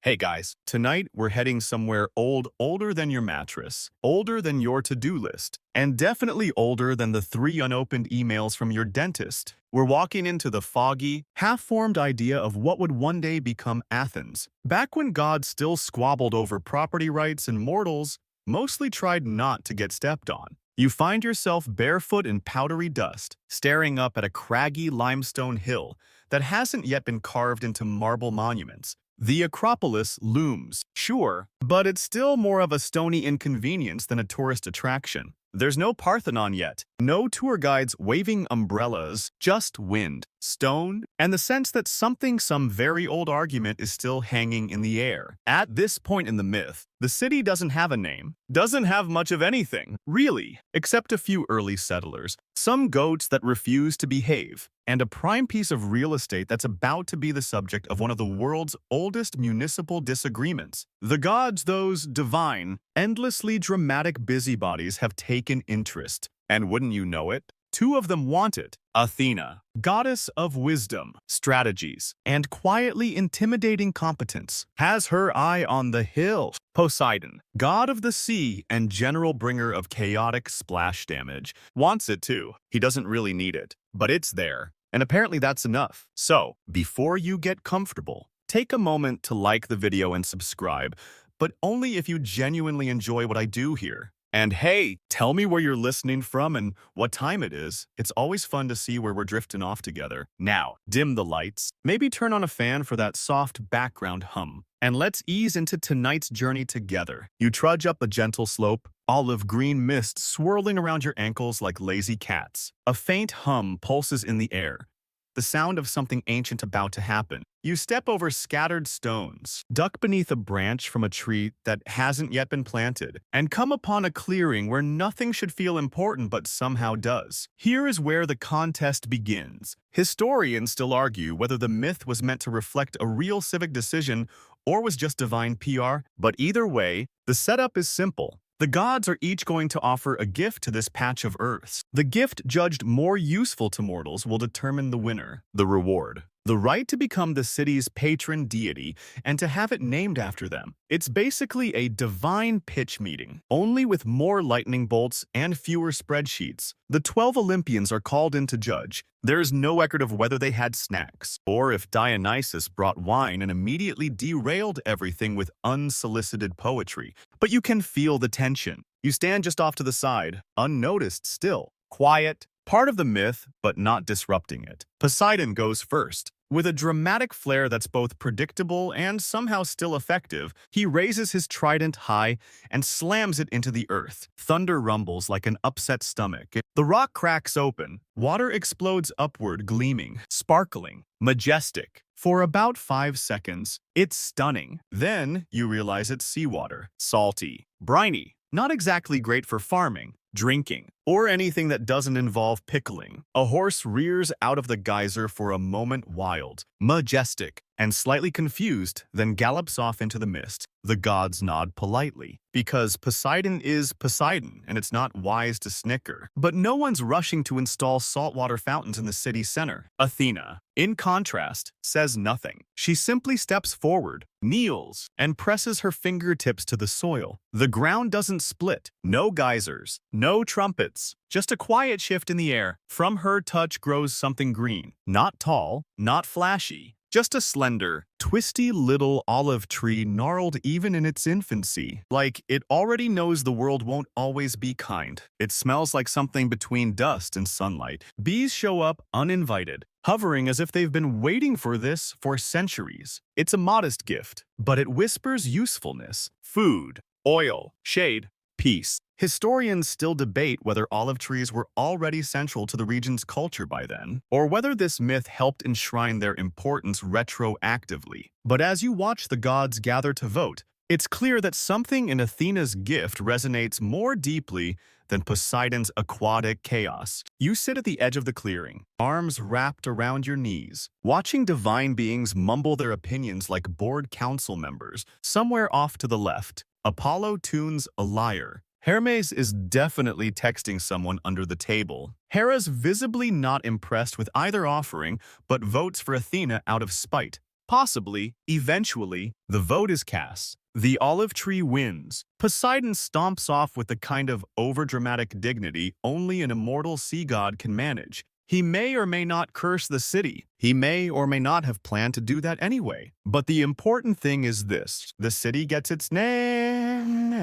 Hey guys, tonight we're heading somewhere older than your mattress, older than your to-do list, and definitely older than the 3 unopened emails from your dentist. We're walking into the foggy, half-formed idea of what would one day become Athens. Back when gods still squabbled over property rights and mortals mostly tried not to get stepped on. You find yourself barefoot in powdery dust, staring up at a craggy limestone hill that hasn't yet been carved into marble monuments. The Acropolis looms, sure, but it's still more of a stony inconvenience than a tourist attraction. There's no Parthenon yet, no tour guides waving umbrellas, just wind, stone, and the sense that some very old argument is still hanging in the air. At this point in the myth, the city doesn't have a name, doesn't have much of anything, really, except a few early settlers, some goats that refuse to behave, and a prime piece of real estate that's about to be the subject of one of the world's oldest municipal disagreements. The gods, those divine, endlessly dramatic busybodies, have taken interest. And wouldn't you know it, two of them want it. Athena, goddess of wisdom, strategies, and quietly intimidating competence, has her eye on the hill. Poseidon, god of the sea and general bringer of chaotic splash damage, wants it too. He doesn't really need it, but it's there. And apparently that's enough. So, before you get comfortable, take a moment to like the video and subscribe, but only if you genuinely enjoy what I do here. And hey, tell me where you're listening from and what time it is. It's always fun to see where we're drifting off together. Now, dim the lights, maybe turn on a fan for that soft background hum, and let's ease into tonight's journey together. You trudge up a gentle slope, olive green mist swirling around your ankles like lazy cats. A faint hum pulses in the air, the sound of something ancient about to happen. You step over scattered stones, duck beneath a branch from a tree that hasn't yet been planted, and come upon a clearing where nothing should feel important but somehow does. Here is where the contest begins. Historians still argue whether the myth was meant to reflect a real civic decision or was just divine PR, but either way, the setup is simple. The gods are each going to offer a gift to this patch of earth. The gift judged more useful to mortals will determine the winner, the reward. The right to become the city's patron deity and to have it named after them. It's basically a divine pitch meeting, only with more lightning bolts and fewer spreadsheets. The 12 Olympians are called in to judge. There's no record of whether they had snacks, or if Dionysus brought wine and immediately derailed everything with unsolicited poetry. But you can feel the tension. You stand just off to the side, unnoticed still, quiet, part of the myth, but not disrupting it. Poseidon goes first. With a dramatic flair that's both predictable and somehow still effective, he raises his trident high and slams it into the earth. Thunder rumbles like an upset stomach. The rock cracks open. Water explodes upward, gleaming, sparkling, majestic. For about 5 seconds, it's stunning. Then you realize it's seawater, salty, briny, not exactly great for farming, drinking, or anything that doesn't involve pickling. A horse rears out of the geyser for a moment, wild, majestic, and slightly confused, then gallops off into the mist. The gods nod politely, because Poseidon is Poseidon, and it's not wise to snicker. But no one's rushing to install saltwater fountains in the city center. Athena, in contrast, says nothing. She simply steps forward, kneels, and presses her fingertips to the soil. The ground doesn't split. No geysers, no trumpets, just a quiet shift in the air. From her touch grows something green. Not tall, not flashy, just a slender, twisty little olive tree gnarled even in its infancy. Like it already knows the world won't always be kind. It smells like something between dust and sunlight. Bees show up uninvited, hovering as if they've been waiting for this for centuries. It's a modest gift, but it whispers usefulness. Food, oil, shade, peace. Historians still debate whether olive trees were already central to the region's culture by then, or whether this myth helped enshrine their importance retroactively. But as you watch the gods gather to vote, it's clear that something in Athena's gift resonates more deeply than Poseidon's aquatic chaos. You sit at the edge of the clearing, arms wrapped around your knees, watching divine beings mumble their opinions like board council members. Somewhere off to the left, Apollo tunes a lyre. Hermes is definitely texting someone under the table. Hera's visibly not impressed with either offering, but votes for Athena out of spite. Possibly, eventually, the vote is cast. The olive tree wins. Poseidon stomps off with the kind of overdramatic dignity only an immortal sea god can manage. He may or may not curse the city. He may or may not have planned to do that anyway. But the important thing is this. The city gets its name,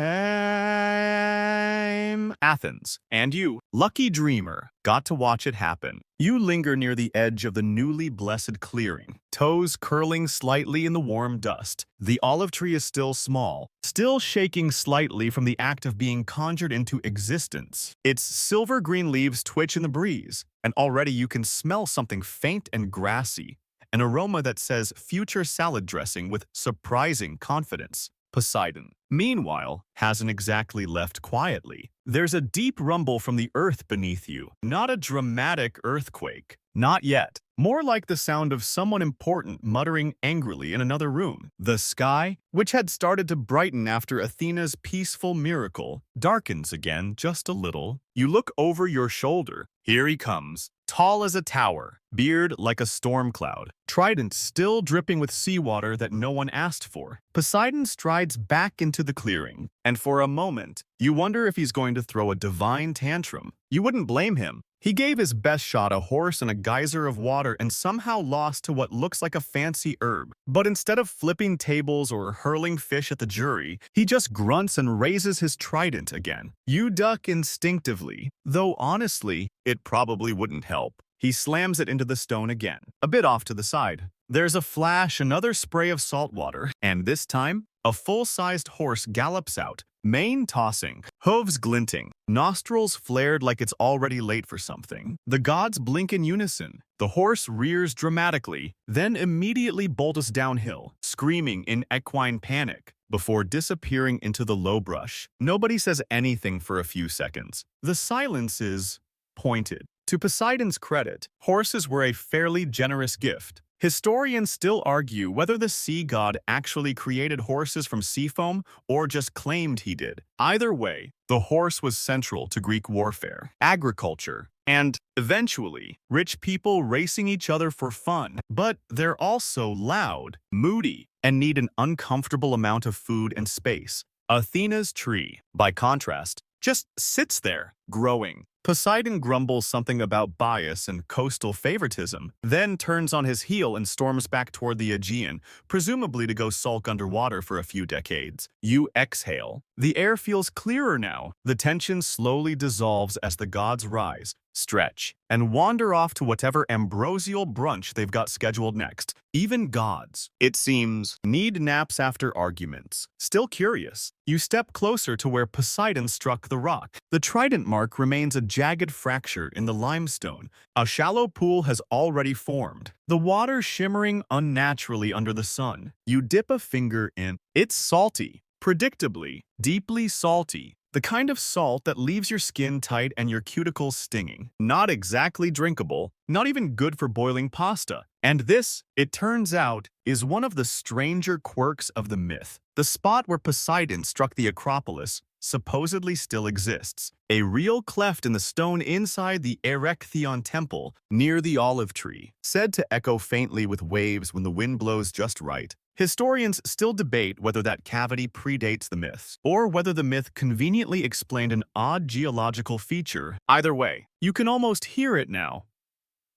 Athens. And you, lucky dreamer, got to watch it happen. You linger near the edge of the newly blessed clearing, toes curling slightly in the warm dust. The olive tree is still small, still shaking slightly from the act of being conjured into existence. Its silver-green leaves twitch in the breeze, and already you can smell something faint and grassy, an aroma that says future salad dressing with surprising confidence. Poseidon, meanwhile, hasn't exactly left quietly. There's a deep rumble from the earth beneath you, not a dramatic earthquake. Not yet. More like the sound of someone important muttering angrily in another room. The sky, which had started to brighten after Athena's peaceful miracle, darkens again just a little. You look over your shoulder. Here he comes, tall as a tower, beard like a storm cloud, trident still dripping with seawater that no one asked for. Poseidon strides back into the clearing, and for a moment, you wonder if he's going to throw a divine tantrum. You wouldn't blame him. He gave his best shot a horse and a geyser of water and somehow lost to what looks like a fancy herb. But instead of flipping tables or hurling fish at the jury, he just grunts and raises his trident again. You duck instinctively, though honestly, it probably wouldn't help. He slams it into the stone again, a bit off to the side. There's a flash, another spray of salt water, and this time, a full-sized horse gallops out, mane tossing, hooves glinting, nostrils flared like it's already late for something. The gods blink in unison. The horse rears dramatically, then immediately bolts downhill, screaming in equine panic, before disappearing into the low brush. Nobody says anything for a few seconds. The silence is pointed. To Poseidon's credit, horses were a fairly generous gift. Historians still argue whether the sea god actually created horses from sea foam or just claimed he did. Either way, the horse was central to Greek warfare, agriculture, and, eventually, rich people racing each other for fun. But they're also loud, moody, and need an uncomfortable amount of food and space. Athena's tree, by contrast, just sits there, growing. Poseidon grumbles something about bias and coastal favoritism, then turns on his heel and storms back toward the Aegean, presumably to go sulk underwater for a few decades. You exhale. The air feels clearer now. The tension slowly dissolves as the gods rise, stretch, and wander off to whatever ambrosial brunch they've got scheduled next. Even gods, it seems, need naps after arguments. Still curious, you step closer to where Poseidon struck the rock. The trident mark remains a jagged fracture in the limestone. A shallow pool has already formed, the water shimmering unnaturally under the sun. You dip a finger in. It's salty, predictably, deeply salty. The kind of salt that leaves your skin tight and your cuticles stinging. Not exactly drinkable, not even good for boiling pasta. And this, it turns out, is one of the stranger quirks of the myth. The spot where Poseidon struck the Acropolis supposedly still exists. A real cleft in the stone inside the Erechtheion temple near the olive tree, said to echo faintly with waves when the wind blows just right. Historians still debate whether that cavity predates the myths, or whether the myth conveniently explained an odd geological feature. Either way, you can almost hear it now.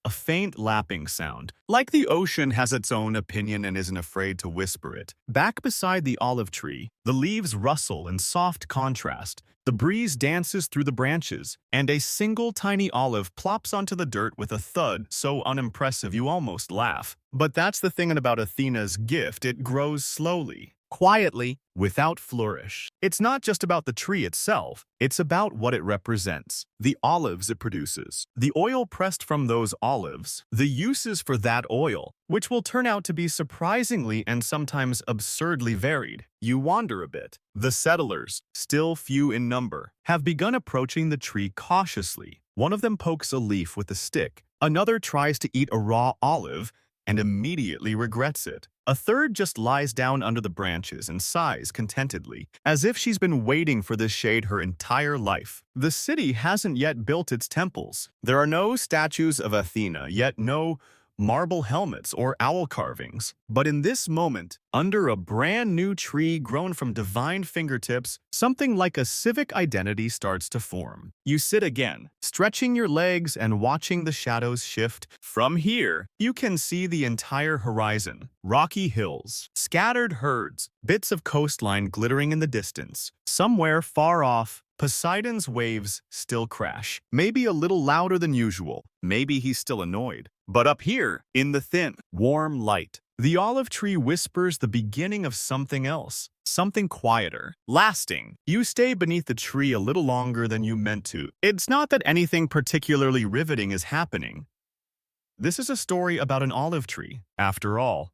A faint lapping sound, like the ocean has its own opinion and isn't afraid to whisper it. Back beside the olive tree, the leaves rustle in soft contrast. The breeze dances through the branches, and a single tiny olive plops onto the dirt with a thud so unimpressive you almost laugh. But that's the thing about Athena's gift, it grows slowly, quietly, without flourish. It's not just about the tree itself, it's about what it represents. The olives it produces, the oil pressed from those olives, the uses for that oil, which will turn out to be surprisingly and sometimes absurdly varied. You wander a bit. The settlers, still few in number, have begun approaching the tree cautiously. One of them pokes a leaf with a stick. Another tries to eat a raw olive and immediately regrets it. A third just lies down under the branches and sighs contentedly, as if she's been waiting for this shade her entire life. The city hasn't yet built its temples. There are no statues of Athena, yet no marble helmets, or owl carvings. But in this moment, under a brand new tree grown from divine fingertips, something like a civic identity starts to form. You sit again, stretching your legs and watching the shadows shift. From here, you can see the entire horizon. Rocky hills, scattered herds, bits of coastline glittering in the distance. Somewhere far off, Poseidon's waves still crash, maybe a little louder than usual. Maybe he's still annoyed. But up here, in the thin, warm light, the olive tree whispers the beginning of something else, something quieter, lasting. You stay beneath the tree a little longer than you meant to. It's not that anything particularly riveting is happening. This is a story about an olive tree, after all.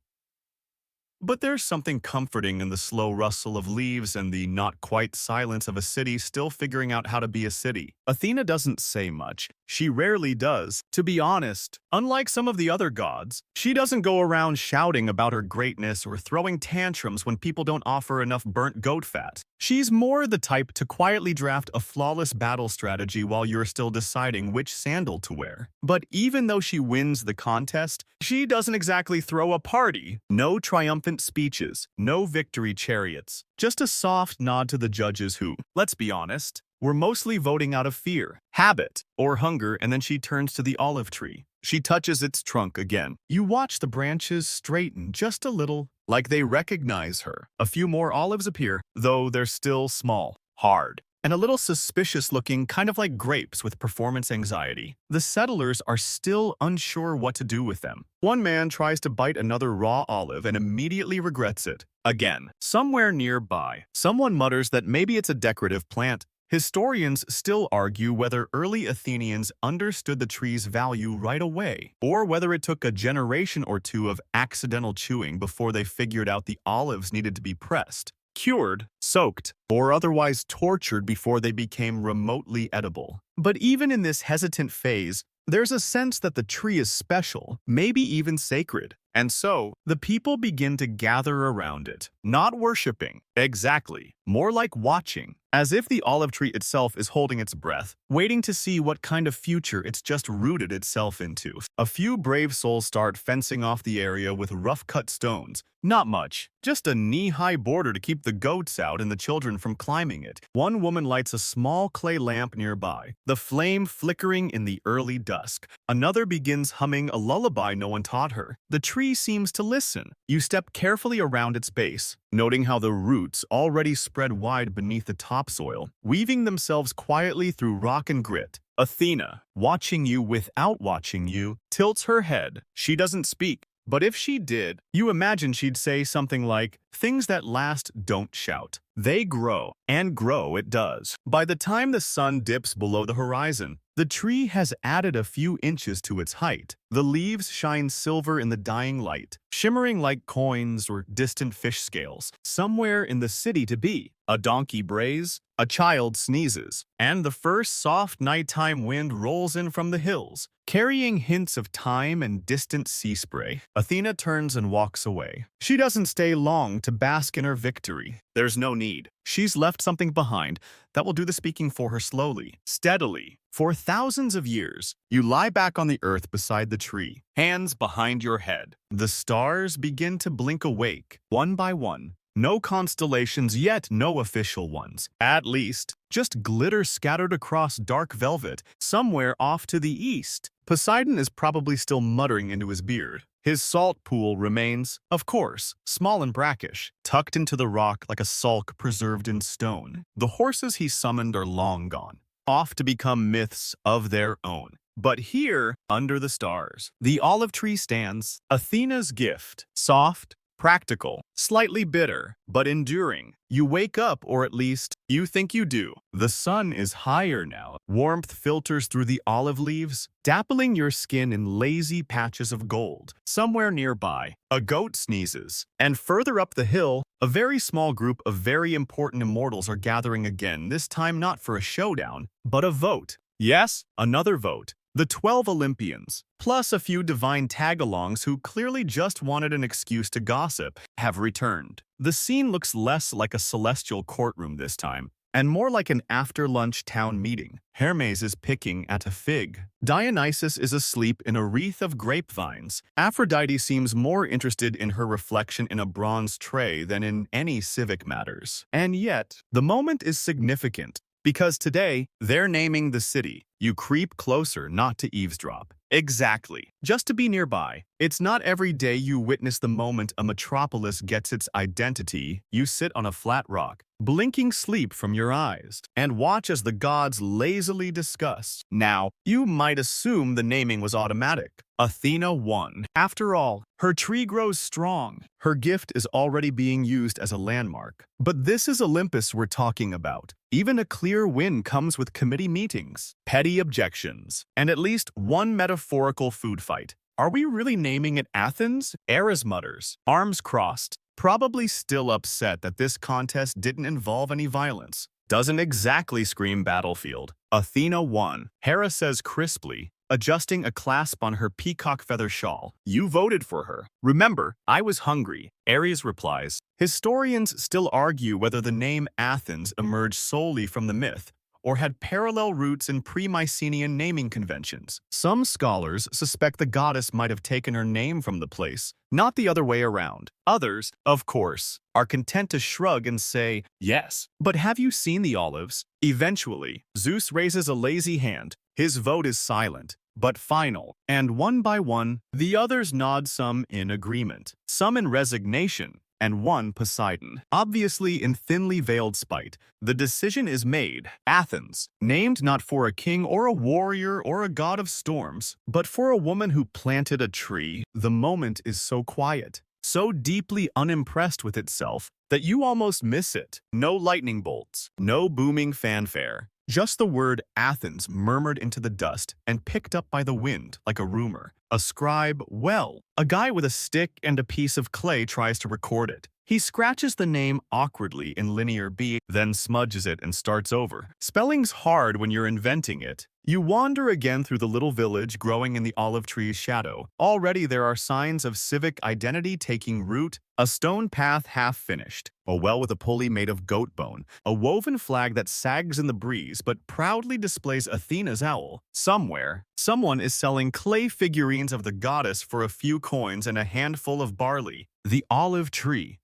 But there's something comforting in the slow rustle of leaves and the not-quite silence of a city still figuring out how to be a city. Athena doesn't say much. She rarely does. To be honest, unlike some of the other gods, she doesn't go around shouting about her greatness or throwing tantrums when people don't offer enough burnt goat fat. She's more the type to quietly draft a flawless battle strategy while you're still deciding which sandal to wear. But even though she wins the contest, she doesn't exactly throw a party. No triumphant speeches, no victory chariots, just a soft nod to the judges who, let's be honest, were mostly voting out of fear, habit, or hunger, and then she turns to the olive tree. She touches its trunk again. You watch the branches straighten just a little, like they recognize her. A few more olives appear, though they're still small, hard, and a little suspicious looking, kind of like grapes with performance anxiety. The settlers are still unsure what to do with them. One man tries to bite another raw olive and immediately regrets it. Again, somewhere nearby, someone mutters that maybe it's a decorative plant. Historians still argue whether early Athenians understood the tree's value right away, or whether it took a generation or two of accidental chewing before they figured out the olives needed to be pressed, cured, soaked, or otherwise tortured before they became remotely edible. But even in this hesitant phase, there's a sense that the tree is special, maybe even sacred. And so, the people begin to gather around it, not worshipping, exactly, more like watching, as if the olive tree itself is holding its breath, waiting to see what kind of future it's just rooted itself into. A few brave souls start fencing off the area with rough-cut stones. Not much, just a knee-high border to keep the goats out and the children from climbing it. One woman lights a small clay lamp nearby, the flame flickering in the early dusk. Another begins humming a lullaby no one taught her. The tree seems to listen. You step carefully around its base, noting how the roots already spread wide beneath the topsoil, weaving themselves quietly through rock and grit. Athena, watching you without watching you, tilts her head. She doesn't speak. But if she did, you imagine she'd say something like, "Things that last don't shout. They grow, and grow it does." By the time the sun dips below the horizon, the tree has added a few inches to its height. The leaves shine silver in the dying light, shimmering like coins or distant fish scales. Somewhere in the city to be. A donkey brays, a child sneezes, and the first soft nighttime wind rolls in from the hills, carrying hints of time and distant sea spray. Athena turns and walks away. She doesn't stay long to bask in her victory. There's no need. She's left something behind that will do the speaking for her slowly, steadily. For thousands of years, you lie back on the earth beside the tree, hands behind your head. The stars begin to blink awake, one by one. No constellations yet, no official ones. At least, just glitter scattered across dark velvet, somewhere off to the east. Poseidon is probably still muttering into his beard. His salt pool remains, of course, small and brackish, tucked into the rock like a sulk preserved in stone. The horses he summoned are long gone, off to become myths of their own. But here, under the stars, the olive tree stands, Athena's gift, soft, practical, slightly bitter, but enduring. You wake up, or at least, you think you do. The sun is higher now. Warmth filters through the olive leaves, dappling your skin in lazy patches of gold. Somewhere nearby, a goat sneezes. And further up the hill, a very small group of very important immortals are gathering again, this time not for a showdown, but a vote. Yes, another vote. The 12 Olympians, plus a few divine tag-alongs who clearly just wanted an excuse to gossip, have returned. The scene looks less like a celestial courtroom this time, and more like an after-lunch town meeting. Hermes is picking at a fig. Dionysus is asleep in a wreath of grapevines. Aphrodite seems more interested in her reflection in a bronze tray than in any civic matters. And yet, the moment is significant, because today, they're naming the city. You creep closer not to eavesdrop. Exactly. Just to be nearby. It's not every day you witness the moment a metropolis gets its identity. You sit on a flat rock, blinking sleep from your eyes, and watch as the gods lazily discuss. Now, you might assume the naming was automatic. Athena won. After all, her tree grows strong. Her gift is already being used as a landmark. But this is Olympus we're talking about. Even a clear win comes with committee meetings, petty objections, and at least one metaphorical food fight. Are we really naming it Athens? Ares mutters, arms crossed, probably still upset that this contest didn't involve any violence. Doesn't exactly scream battlefield. Athena won. Hera says crisply, adjusting a clasp on her peacock feather shawl. You voted for her. Remember, I was hungry. Ares replies. Historians still argue whether the name Athens emerged solely from the myth, or had parallel roots in pre-Mycenaean naming conventions. Some scholars suspect the goddess might have taken her name from the place, not the other way around. Others, of course, are content to shrug and say, yes. But have you seen the olives? Eventually, Zeus raises a lazy hand. His vote is silent, but final, and one by one, the others nod, some in agreement, some in resignation, and one Poseidon. Obviously in thinly veiled spite, the decision is made. Athens, named not for a king or a warrior or a god of storms, but for a woman who planted a tree. The moment is so quiet, so deeply unimpressed with itself, that you almost miss it. No lightning bolts, no booming fanfare. Just the word Athens murmured into the dust and picked up by the wind like a rumor. A scribe, well, a guy with a stick and a piece of clay tries to record it. He scratches the name awkwardly in linear B, then smudges it and starts over. Spelling's hard when you're inventing it. You wander again through the little village growing in the olive tree's shadow. Already there are signs of civic identity taking root, a stone path half finished, a well with a pulley made of goat bone, a woven flag that sags in the breeze but proudly displays Athena's owl. Somewhere, someone is selling clay figurines of the goddess for a few coins and a handful of barley. The olive tree.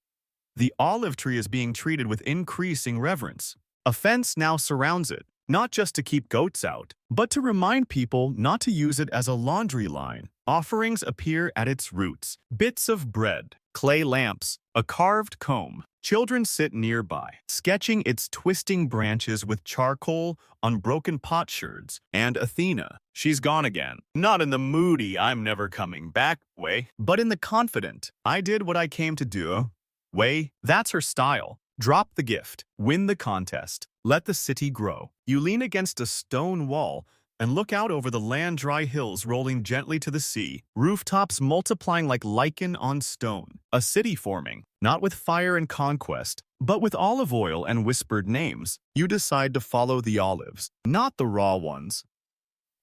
The olive tree is being treated with increasing reverence. A fence now surrounds it, not just to keep goats out, but to remind people not to use it as a laundry line. Offerings appear at its roots. Bits of bread, clay lamps, a carved comb. Children sit nearby, sketching its twisting branches with charcoal on broken potsherds. And Athena, she's gone again. Not in the moody, I'm never coming back way, but in the confident, I did what I came to do way. That's her style. Drop the gift, win the contest, let the city grow. You lean against a stone wall and look out over the land-dry hills rolling gently to the sea, rooftops multiplying like lichen on stone. A city forming, not with fire and conquest, but with olive oil and whispered names. You decide to follow the olives, not the raw ones.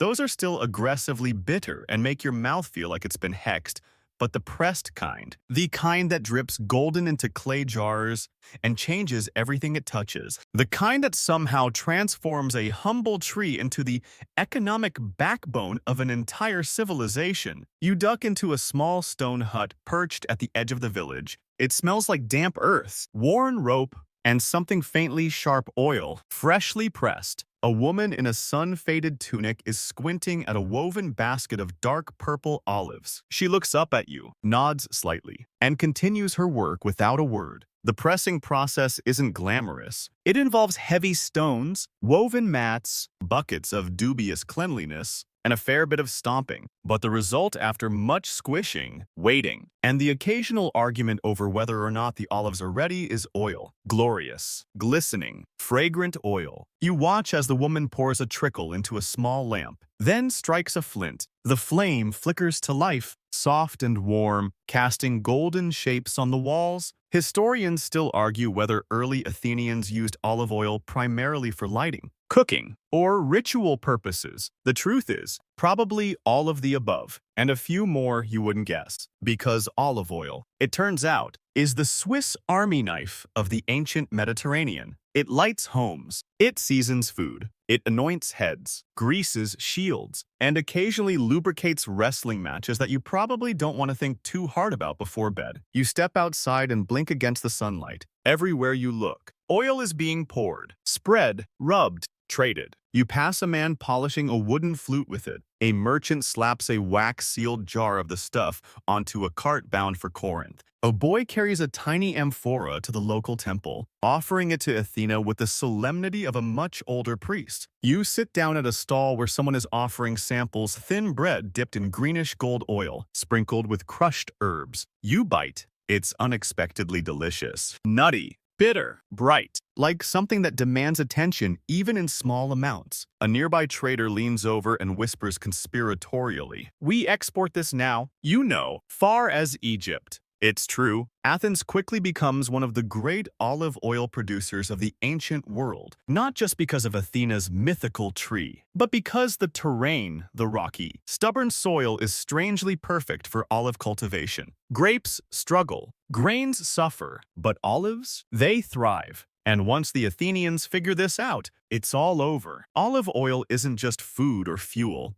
Those are still aggressively bitter and make your mouth feel like it's been hexed, but the pressed kind, the kind that drips golden into clay jars and changes everything it touches, the kind that somehow transforms a humble tree into the economic backbone of an entire civilization. You duck into a small stone hut perched at the edge of the village. It smells like damp earth, worn rope, and something faintly sharp oil, freshly pressed. A woman in a sun-faded tunic is squinting at a woven basket of dark purple olives. She looks up at you, nods slightly, and continues her work without a word. The pressing process isn't glamorous. It involves heavy stones, woven mats, buckets of dubious cleanliness, and a fair bit of stomping. But the result, after much squishing, waiting, and the occasional argument over whether or not the olives are ready, is oil. Glorious, glistening, fragrant oil. You watch as the woman pours a trickle into a small lamp, then strikes a flint. The flame flickers to life, soft and warm, casting golden shapes on the walls. Historians still argue whether early Athenians used olive oil primarily for lighting, cooking, or ritual purposes. The truth is, probably all of the above, and a few more you wouldn't guess. Because olive oil, it turns out, is the Swiss army knife of the ancient Mediterranean. It lights homes, it seasons food, it anoints heads, greases shields, and occasionally lubricates wrestling matches that you probably don't want to think too hard about before bed. You step outside and blink against the sunlight. Everywhere you look, oil is being poured, spread, rubbed, traded. You pass a man polishing a wooden flute with it. A merchant slaps a wax-sealed jar of the stuff onto a cart bound for Corinth. A boy carries a tiny amphora to the local temple, offering it to Athena with the solemnity of a much older priest. You sit down at a stall where someone is offering samples thin bread dipped in greenish gold oil, sprinkled with crushed herbs. You bite. It's unexpectedly delicious. Nutty. Bitter, bright, like something that demands attention even in small amounts. A nearby trader leans over and whispers conspiratorially, "We export this now, you know, far as Egypt." It's true. Athens quickly becomes one of the great olive oil producers of the ancient world, not just because of Athena's mythical tree, but because the terrain, the rocky, stubborn soil is strangely perfect for olive cultivation. Grapes struggle, grains suffer, but olives, they thrive. And once the Athenians figure this out, it's all over. Olive oil isn't just food or fuel.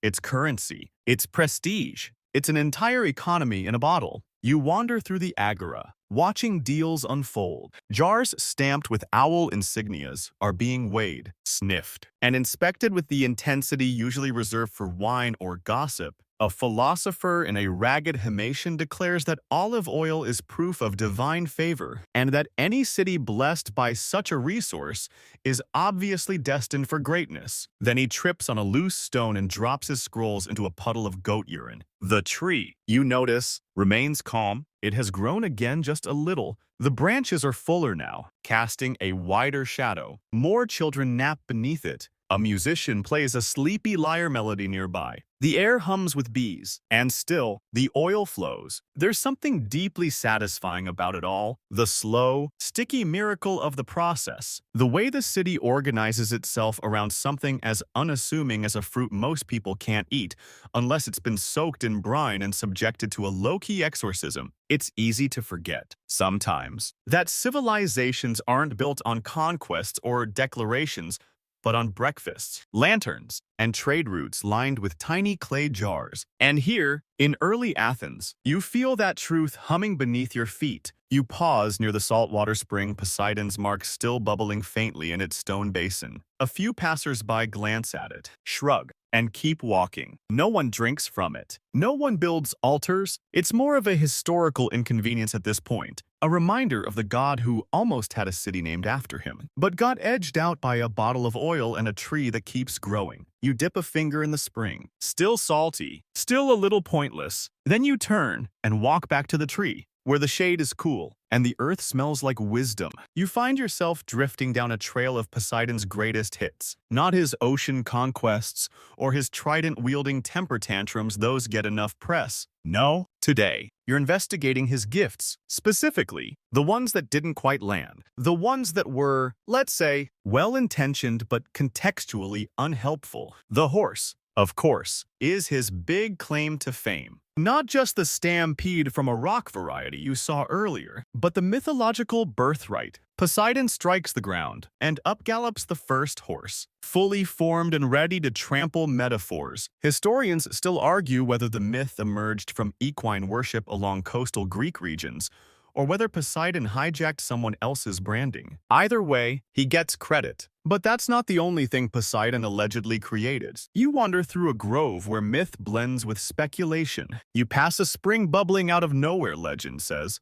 It's currency. It's prestige. It's an entire economy in a bottle. You wander through the agora, watching deals unfold. Jars stamped with owl insignias are being weighed, sniffed, and inspected with the intensity usually reserved for wine or gossip. A philosopher in a ragged Himation declares that olive oil is proof of divine favor, and that any city blessed by such a resource is obviously destined for greatness. Then he trips on a loose stone and drops his scrolls into a puddle of goat urine. The tree, you notice, remains calm. It has grown again just a little. The branches are fuller now, casting a wider shadow. More children nap beneath it. A musician plays a sleepy lyre melody nearby. The air hums with bees, and still, the oil flows. There's something deeply satisfying about it all. The slow, sticky miracle of the process. The way the city organizes itself around something as unassuming as a fruit most people can't eat, unless it's been soaked in brine and subjected to a low-key exorcism. It's easy to forget, sometimes, that civilizations aren't built on conquests or declarations, but on breakfasts, lanterns, and trade routes lined with tiny clay jars. And here, in early Athens, you feel that truth humming beneath your feet. You pause near the saltwater spring Poseidon's mark still bubbling faintly in its stone basin. A few passers-by glance at it, shrug, and keep walking. No one drinks from it. No one builds altars. It's more of a historical inconvenience at this point, a reminder of the god who almost had a city named after him, but got edged out by a bottle of oil and a tree that keeps growing. You dip a finger in the spring, still salty, still a little pointless. Then you turn and walk back to the tree, where the shade is cool and the earth smells like wisdom. You find yourself drifting down a trail of Poseidon's greatest hits. Not his ocean conquests or his trident-wielding temper tantrums, those get enough press. No, today, you're investigating his gifts, specifically the ones that didn't quite land, the ones that were, let's say, well-intentioned but contextually unhelpful. The horse, of course, is his big claim to fame. Not just the stampede from a rock variety you saw earlier, but the mythological birthright. Poseidon strikes the ground, and up gallops the first horse, fully formed and ready to trample metaphors. Historians still argue whether the myth emerged from equine worship along coastal Greek regions, or whether Poseidon hijacked someone else's branding. Either way, he gets credit. But that's not the only thing Poseidon allegedly created. You wander through a grove where myth blends with speculation. You pass a spring bubbling out of nowhere, legend says.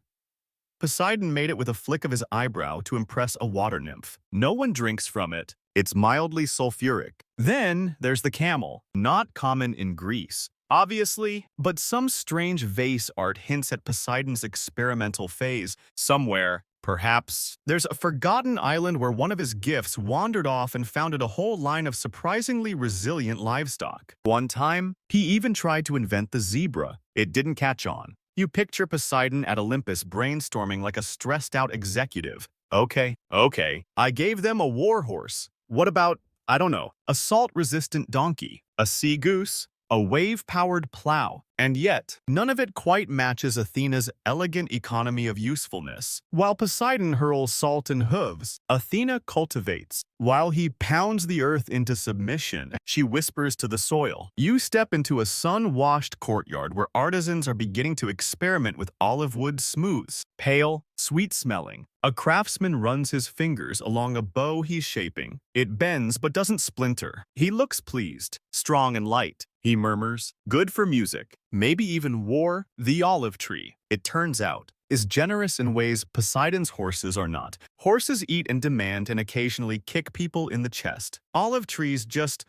Poseidon made it with a flick of his eyebrow to impress a water nymph. No one drinks from it. It's mildly sulfuric. Then there's the camel, not common in Greece, obviously, but some strange vase art hints at Poseidon's experimental phase. Somewhere, perhaps, there's a forgotten island where one of his gifts wandered off and founded a whole line of surprisingly resilient livestock. One time, he even tried to invent the zebra. It didn't catch on. You picture Poseidon at Olympus brainstorming like a stressed-out executive. Okay, I gave them a war horse. What about, I don't know, a salt-resistant donkey, a sea goose, a wave-powered plow? And yet, none of it quite matches Athena's elegant economy of usefulness. While Poseidon hurls salt and hooves, Athena cultivates. While he pounds the earth into submission, she whispers to the soil. You step into a sun-washed courtyard where artisans are beginning to experiment with olive wood smooths, pale, sweet-smelling. A craftsman runs his fingers along a bow he's shaping. It bends but doesn't splinter. He looks pleased, strong and light. He murmurs, good for music, maybe even war. The olive tree, it turns out, is generous in ways Poseidon's horses are not. Horses eat and demand and occasionally kick people in the chest. Olive trees just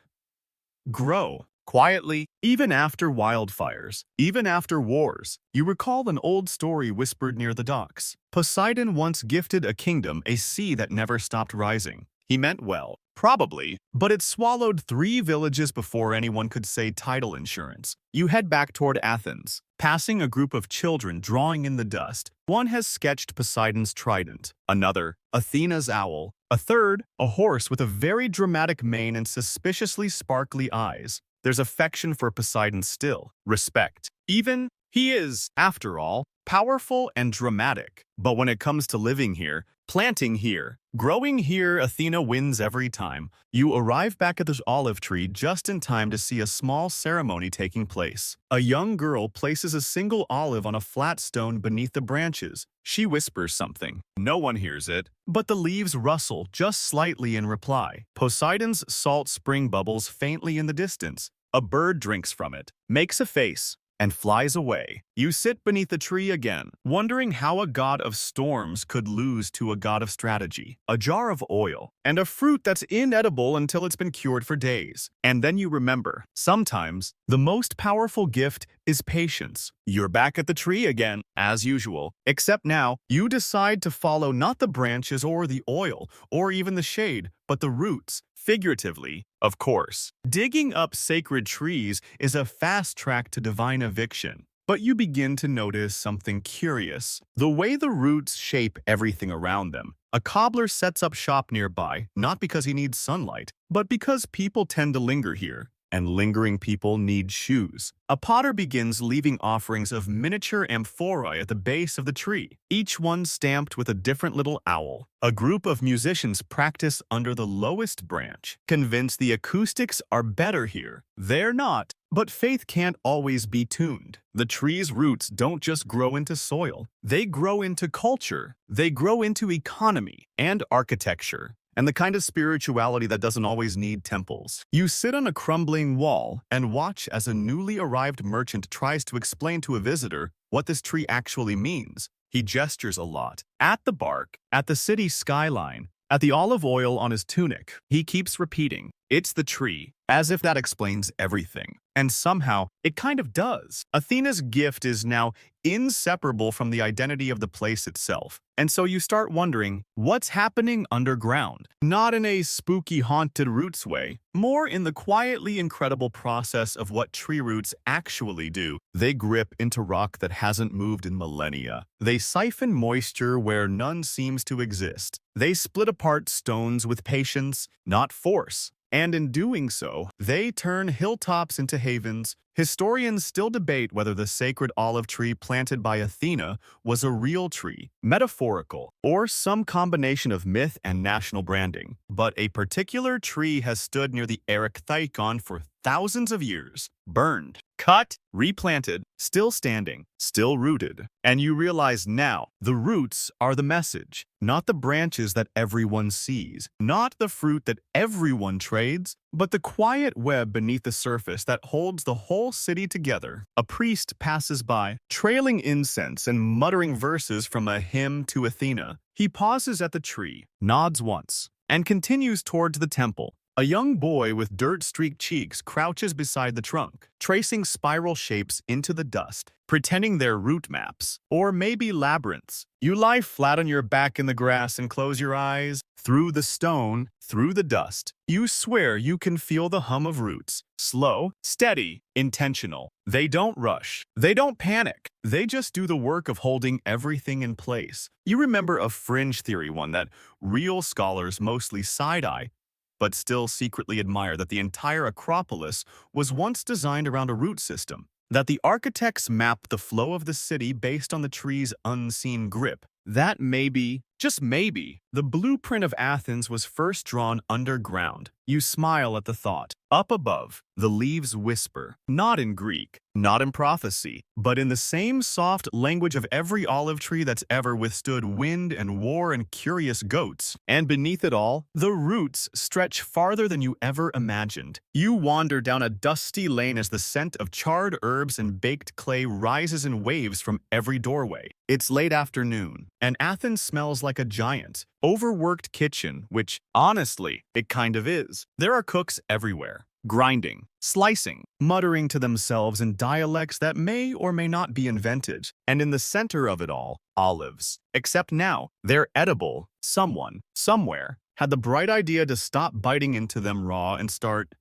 grow quietly, even after wildfires, even after wars. You recall an old story whispered near the docks. Poseidon once gifted a kingdom a sea that never stopped rising. He meant well, probably, but it swallowed 3 villages before anyone could say title insurance. You head back toward Athens, passing a group of children drawing in the dust. One has sketched Poseidon's trident, another, Athena's owl, a third, a horse with a very dramatic mane and suspiciously sparkly eyes. There's affection for Poseidon still, respect. Even, he is, after all, powerful and dramatic. But when it comes to living here, planting here, growing here, Athena wins every time. You arrive back at the olive tree just in time to see a small ceremony taking place. A young girl places a single olive on a flat stone beneath the branches. She whispers something. No one hears it, but the leaves rustle just slightly in reply. Poseidon's salt spring bubbles faintly in the distance. A bird drinks from it, makes a face, and flies away. You sit beneath the tree again, wondering how a god of storms could lose to a god of strategy. A jar of oil, and a fruit that's inedible until it's been cured for days. And then you remember, sometimes, the most powerful gift is patience. You're back at the tree again, as usual, except now, you decide to follow not the branches or the oil, or even the shade, but the roots. Figuratively, of course. Digging up sacred trees is a fast track to divine eviction. But you begin to notice something curious. The way the roots shape everything around them. A cobbler sets up shop nearby, not because he needs sunlight, but because people tend to linger here. And lingering people need shoes. A potter begins leaving offerings of miniature amphorae at the base of the tree, each one stamped with a different little owl. A group of musicians practice under the lowest branch, convinced the acoustics are better here. They're not, but faith can't always be tuned. The tree's roots don't just grow into soil, they grow into culture, they grow into economy and architecture. And the kind of spirituality that doesn't always need temples. You sit on a crumbling wall and watch as a newly arrived merchant tries to explain to a visitor what this tree actually means. He gestures a lot. At the bark, at the city skyline, at the olive oil on his tunic. He keeps repeating, it's the tree, as if that explains everything. And somehow, it kind of does. Athena's gift is now inseparable from the identity of the place itself. And so you start wondering, what's happening underground? Not in a spooky haunted roots way, more in the quietly incredible process of what tree roots actually do. They grip into rock that hasn't moved in millennia. They siphon moisture where none seems to exist. They split apart stones with patience, not force. And in doing so, they turn hilltops into havens. Historians still debate whether the sacred olive tree planted by Athena was a real tree, metaphorical, or some combination of myth and national branding. But a particular tree has stood near the Erechtheion for thousands of years, burned, cut, replanted, still standing, still rooted. And you realize now, the roots are the message, not the branches that everyone sees, not the fruit that everyone trades, but the quiet web beneath the surface that holds the whole city together. A priest passes by, trailing incense and muttering verses from a hymn to Athena. He pauses at the tree, nods once, and continues towards the temple. A young boy with dirt-streaked cheeks crouches beside the trunk, tracing spiral shapes into the dust, pretending they're route maps, or maybe labyrinths. You lie flat on your back in the grass and close your eyes. Through the stone, through the dust, you swear you can feel the hum of roots. Slow, steady, intentional. They don't rush. They don't panic. They just do the work of holding everything in place. You remember a fringe theory one that real scholars mostly side-eye, but still secretly admire that the entire Acropolis was once designed around a root system, that the architects mapped the flow of the city based on the tree's unseen grip. That maybe, just maybe, the blueprint of Athens was first drawn underground. You smile at the thought. Up above, the leaves whisper, not in Greek, not in prophecy, but in the same soft language of every olive tree that's ever withstood wind and war and curious goats. And beneath it all, the roots stretch farther than you ever imagined. You wander down a dusty lane as the scent of charred herbs and baked clay rises in waves from every doorway. It's late afternoon, and Athens smells like a giant, overworked kitchen, which, honestly, it kind of is. There are cooks everywhere, grinding, slicing, muttering to themselves in dialects that may or may not be invented. And in the center of it all, olives. Except now, they're edible. Someone, somewhere, had the bright idea to stop biting into them raw and start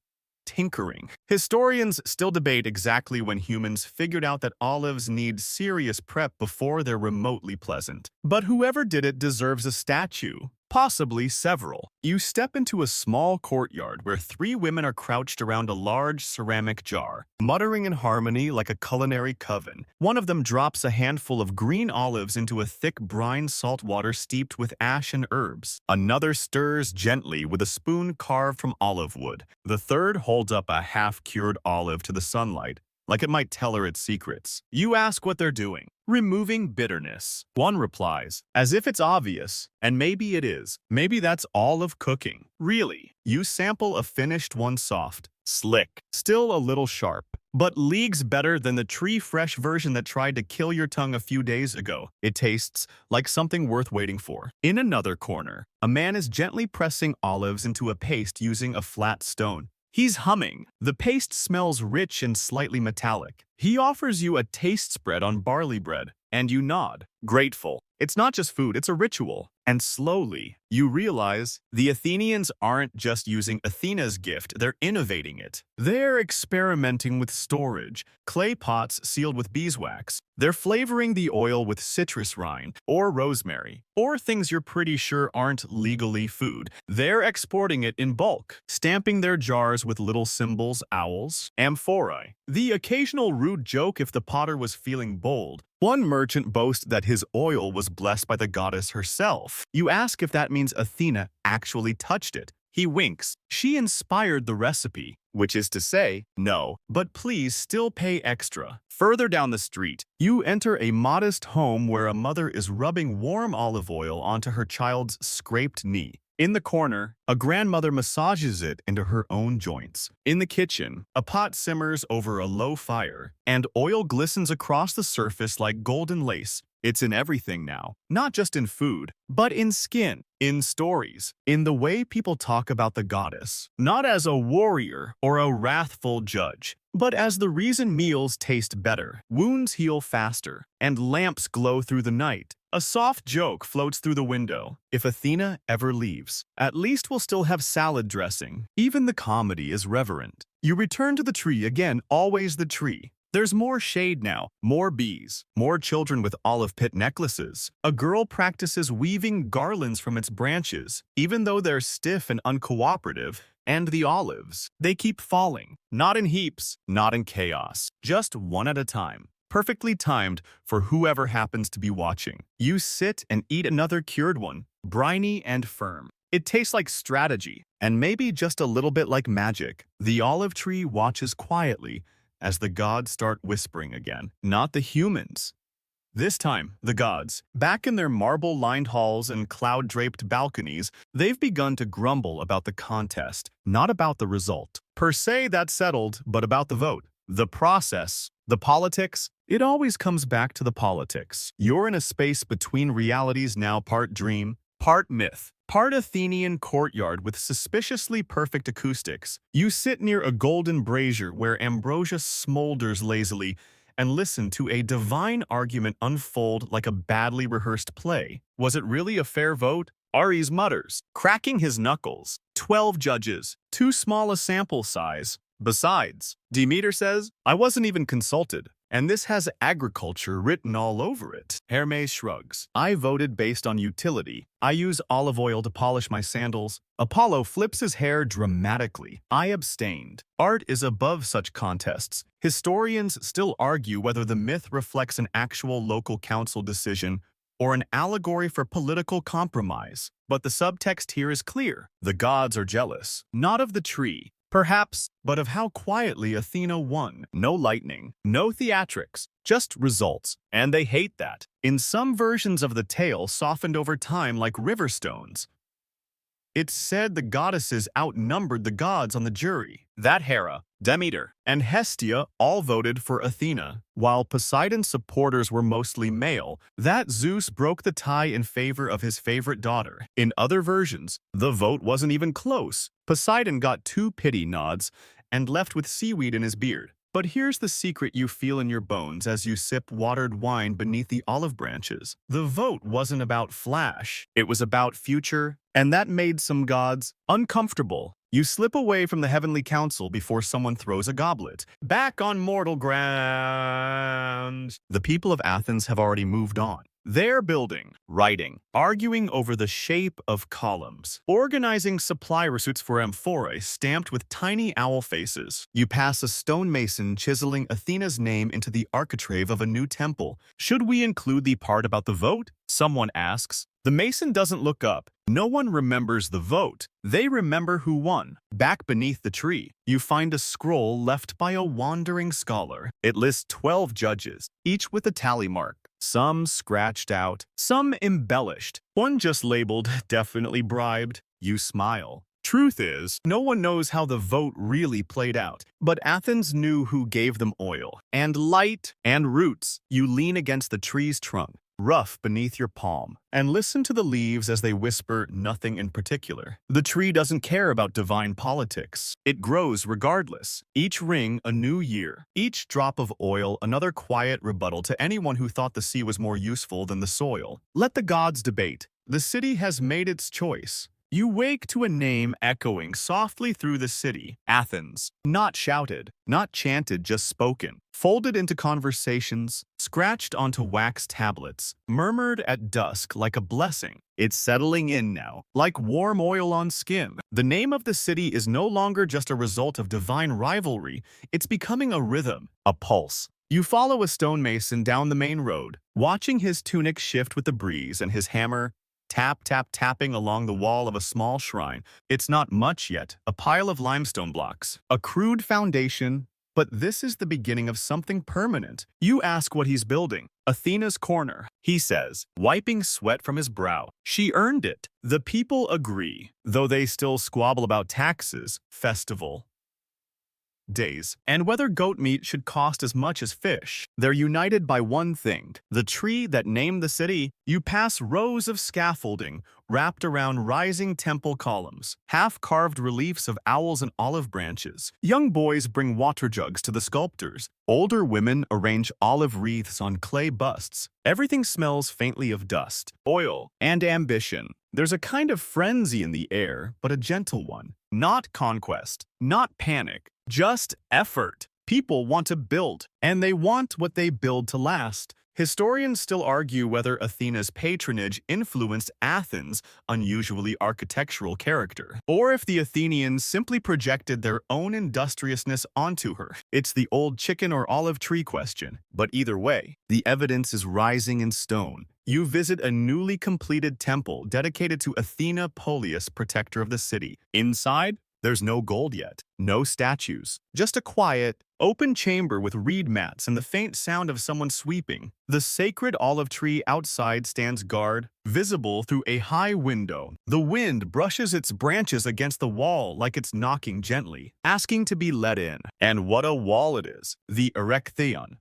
tinkering. Historians still debate exactly when humans figured out that olives need serious prep before they're remotely pleasant. But whoever did it deserves a statue, possibly several. You step into a small courtyard where three women are crouched around a large ceramic jar, muttering in harmony like a culinary coven. One of them drops a handful of green olives into a thick brine salt water steeped with ash and herbs. Another stirs gently with a spoon carved from olive wood. The third holds up a half-cured olive to the sunlight, like it might tell her its secrets. You ask what they're doing. Removing bitterness. One replies, as if it's obvious, and maybe it is. Maybe that's all of cooking. Really, you sample a finished one soft, slick, still a little sharp, but leagues better than the tree-fresh version that tried to kill your tongue a few days ago. It tastes like something worth waiting for. In another corner, a man is gently pressing olives into a paste using a flat stone. He's humming. The paste smells rich and slightly metallic. He offers you a taste spread on barley bread, and you nod, grateful. It's not just food, it's a ritual. And slowly, you realize the Athenians aren't just using Athena's gift, they're innovating it. They're experimenting with storage, clay pots sealed with beeswax. They're flavoring the oil with citrus rind or rosemary, or things you're pretty sure aren't legally food. They're exporting it in bulk, stamping their jars with little symbols, owls, amphorae. The occasional rude joke if the potter was feeling bold. One merchant boasts that his oil was blessed by the goddess herself. You ask if that means Athena actually touched it. He winks. She inspired the recipe, which is to say, no, but please still pay extra. Further down the street, you enter a modest home where a mother is rubbing warm olive oil onto her child's scraped knee. In the corner, a grandmother massages it into her own joints. In the kitchen, a pot simmers over a low fire, and oil glistens across the surface like golden lace. It's in everything now, not just in food, but in skin, in stories, in the way people talk about the goddess, not as a warrior or a wrathful judge, but as the reason meals taste better, wounds heal faster, and lamps glow through the night. A soft joke floats through the window. If Athena ever leaves, at least we'll still have salad dressing. Even the comedy is reverent. You return to the tree again, always the tree. There's more shade now, more bees, more children with olive pit necklaces. A girl practices weaving garlands from its branches, even though they're stiff and uncooperative. And the olives, they keep falling. Not in heaps, not in chaos, just one at a time. Perfectly timed for whoever happens to be watching. You sit and eat another cured one, briny and firm. It tastes like strategy, and maybe just a little bit like magic. The olive tree watches quietly as the gods start whispering again. Not the humans. This time, the gods, back in their marble-lined halls and cloud-draped balconies, they've begun to grumble about the contest, not about the result. Per se, that's settled, but about the vote. The process, the politics, it always comes back to the politics. You're in a space between realities now, part dream, part myth, part Athenian courtyard with suspiciously perfect acoustics. You sit near a golden brazier where ambrosia smolders lazily and listen to a divine argument unfold like a badly rehearsed play. Was it really a fair vote? Ares mutters, cracking his knuckles. 12 judges, too small a sample size. Besides, Demeter says, I wasn't even consulted. and this has agriculture written all over it. Hermes shrugs. I voted based on utility. I use olive oil to polish my sandals. Apollo flips his hair dramatically. I abstained. Art is above such contests. Historians still argue whether the myth reflects an actual local council decision or an allegory for political compromise. But the subtext here is clear. The gods are jealous, not of the tree, perhaps, but of how quietly Athena won. No lightning, no theatrics, just results. And they hate that. In some versions of the tale softened over time like river stones, it's said the goddesses outnumbered the gods on the jury. That Hera, Demeter, and Hestia all voted for Athena. While Poseidon's supporters were mostly male, that Zeus broke the tie in favor of his favorite daughter. In other versions, the vote wasn't even close. Poseidon got 2 pity nods and left with seaweed in his beard. But here's the secret you feel in your bones as you sip watered wine beneath the olive branches. The vote wasn't about flash. It was about future, and that made some gods uncomfortable. You slip away from the heavenly council before someone throws a goblet. Back on mortal ground. The people of Athens have already moved on. They're building, writing, arguing over the shape of columns, organizing supply receipts for amphorae stamped with tiny owl faces. You pass a stonemason chiseling Athena's name into the architrave of a new temple. Should we include the part about the vote? Someone asks. The mason doesn't look up. No one remembers the vote. They remember who won. Back beneath the tree, you find a scroll left by a wandering scholar. It lists 12 judges, each with a tally mark. Some scratched out, some embellished. One just labeled, definitely bribed. You smile. Truth is, no one knows how the vote really played out. But Athens knew who gave them oil, and light, and roots. You lean against the tree's trunk, rough beneath your palm, and listen to the leaves as they whisper nothing in particular. The tree doesn't care about divine politics. It grows regardless. Each ring a new year. Each drop of oil another quiet rebuttal to anyone who thought the sea was more useful than the soil. Let the gods debate. The city has made its choice. You wake to a name echoing softly through the city. Athens. Not shouted, not chanted, just spoken. Folded into conversations, scratched onto wax tablets, murmured at dusk like a blessing. It's settling in now, like warm oil on skin. The name of the city is no longer just a result of divine rivalry. It's becoming a rhythm, a pulse. You follow a stonemason down the main road, watching his tunic shift with the breeze and his hammer tapping along the wall of a small shrine. It's not much yet, a pile of limestone blocks, a crude foundation, but this is the beginning of something permanent. You ask what he's building. Athena's corner, he says, wiping sweat from his brow. She earned it. The people agree, though they still squabble about taxes, festival days, and whether goat meat should cost as much as fish. They're united by one thing, the tree that named the city. You pass rows of scaffolding wrapped around rising temple columns, half-carved reliefs of owls and olive branches. Young boys bring water jugs to the sculptors. Older women arrange olive wreaths on clay busts. Everything smells faintly of dust, oil, and ambition. There's a kind of frenzy in the air, but a gentle one. Not conquest, not panic, just effort. People want to build, and they want what they build to last. Historians still argue whether Athena's patronage influenced Athens' unusually architectural character, or if the Athenians simply projected their own industriousness onto her. It's the old chicken or olive tree question, but either way, the evidence is rising in stone. You visit a newly completed temple dedicated to Athena Polias, protector of the city. Inside, there's no gold yet, no statues, just a quiet, open chamber with reed mats and the faint sound of someone sweeping. The sacred olive tree outside stands guard, visible through a high window. The wind brushes its branches against the wall like it's knocking gently, asking to be let in. And what a wall it is, the Erechtheion.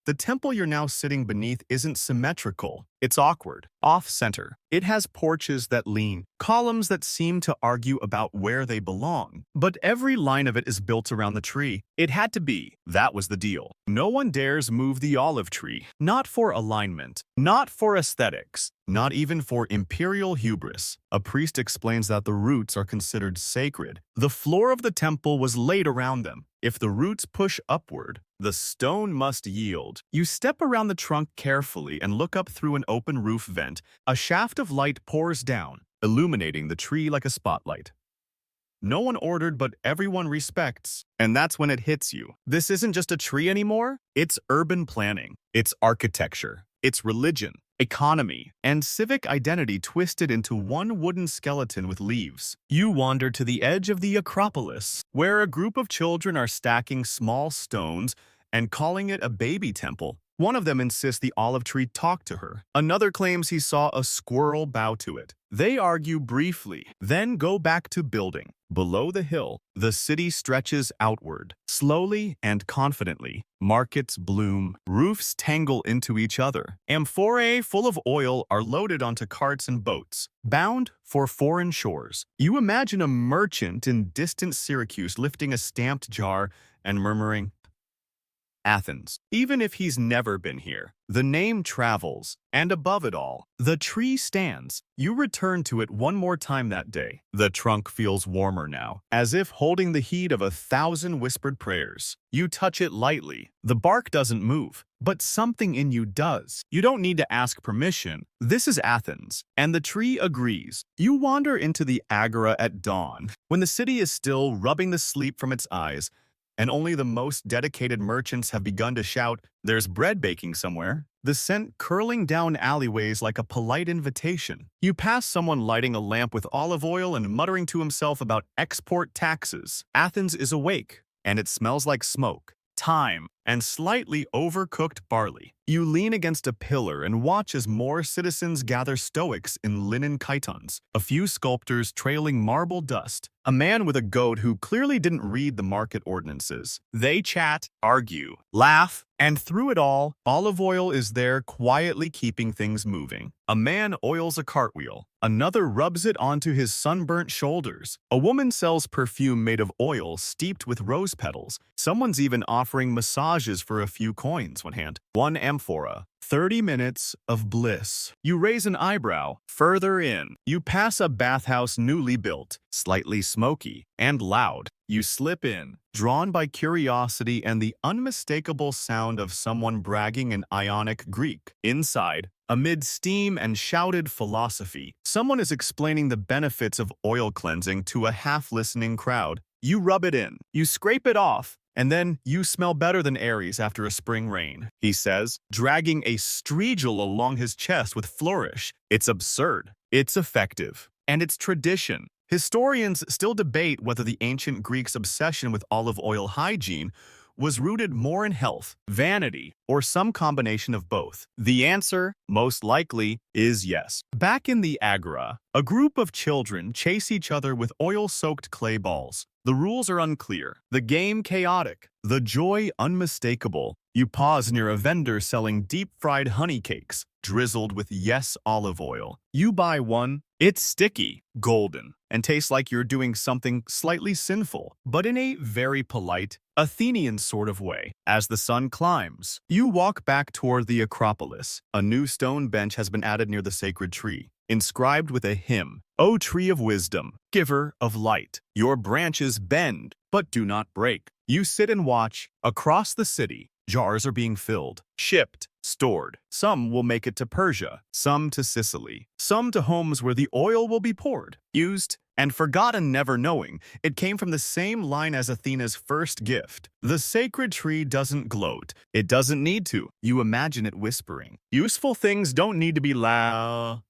The temple you're now sitting beneath isn't symmetrical. It's awkward, off-center. It has porches that lean, columns that seem to argue about where they belong. But every line of it is built around the tree. It had to be. That was the deal. No one dares move the olive tree. Not for alignment. Not for aesthetics. Not even for imperial hubris. A priest explains that the roots are considered sacred. The floor of the temple was laid around them. If the roots push upward, The stone must yield. You step around the trunk carefully and look up through an open roof vent. A shaft of light pours down, illuminating the tree like a spotlight. No one ordered, but everyone respects. And that's when it hits you. This isn't just a tree anymore. It's urban planning. It's architecture. It's religion, economy, and civic identity twisted into one wooden skeleton with leaves. You wander to the edge of the Acropolis, where a group of children are stacking small stones and calling it a baby temple. One of them insists the olive tree talked to her. Another claims he saw a squirrel bow to it. They argue briefly, then go back to building. Below the hill, the city stretches outward, slowly and confidently. Markets bloom, roofs tangle into each other. Amphorae full of oil are loaded onto carts and boats, bound for foreign shores. You imagine a merchant in distant Syracuse lifting a stamped jar and murmuring, Athens. Even if he's never been here, the name travels, and above it all, the tree stands. You return to it one more time that day. The trunk feels warmer now, as if holding the heat of 1,000 whispered prayers. You touch it lightly. The bark doesn't move, but something in you does. You don't need to ask permission. This is Athens, and the tree agrees. You wander into the agora at dawn, when the city is still rubbing the sleep from its eyes, and only the most dedicated merchants have begun to shout, "There's bread baking somewhere." The scent curling down alleyways like a polite invitation. You pass someone lighting a lamp with olive oil and muttering to himself about export taxes. Athens is awake, and it smells like smoke, thyme, and slightly overcooked barley. You lean against a pillar and watch as more citizens gather stoics in linen chitons, a few sculptors trailing marble dust, a man with a goat who clearly didn't read the market ordinances. They chat, argue, laugh, and through it all, olive oil is there quietly keeping things moving. A man oils a cartwheel. Another rubs it onto his sunburnt shoulders. A woman sells perfume made of oil steeped with rose petals. Someone's even offering massages for a few coins. One amphora. 30 minutes of bliss. You raise an eyebrow. Further in, you pass a bathhouse newly built, slightly smoky and loud. You slip in, drawn by curiosity and the unmistakable sound of someone bragging in Ionic Greek. Inside, amid steam and shouted philosophy, someone is explaining the benefits of oil cleansing to a half-listening crowd. You rub it in. You scrape it off. And then you smell better than Aries after a spring rain, he says, dragging a strigil along his chest with flourish. It's absurd. It's effective. And it's tradition. Historians still debate whether the ancient Greeks' obsession with olive oil hygiene was rooted more in health, vanity, or some combination of both. The answer, most likely, is yes. Back in the agora, a group of children chase each other with oil-soaked clay balls. The rules are unclear, the game chaotic, the joy unmistakable. You pause near a vendor selling deep-fried honey cakes, drizzled with olive oil. You buy one. It's sticky, golden, and tastes like you're doing something slightly sinful, but in a very polite, Athenian sort of way. As the sun climbs, you walk back toward the Acropolis. A new stone bench has been added near the sacred tree, inscribed with a hymn, "O tree of wisdom, giver of light, your branches bend, but do not break." You sit and watch. Across the city, jars are being filled, shipped, stored. Some will make it to Persia, some to Sicily, some to homes where the oil will be poured, used, and forgotten, never knowing it came from the same line as Athena's first gift. The sacred tree doesn't gloat. It doesn't need to. You imagine it whispering. Useful things don't need to be loud.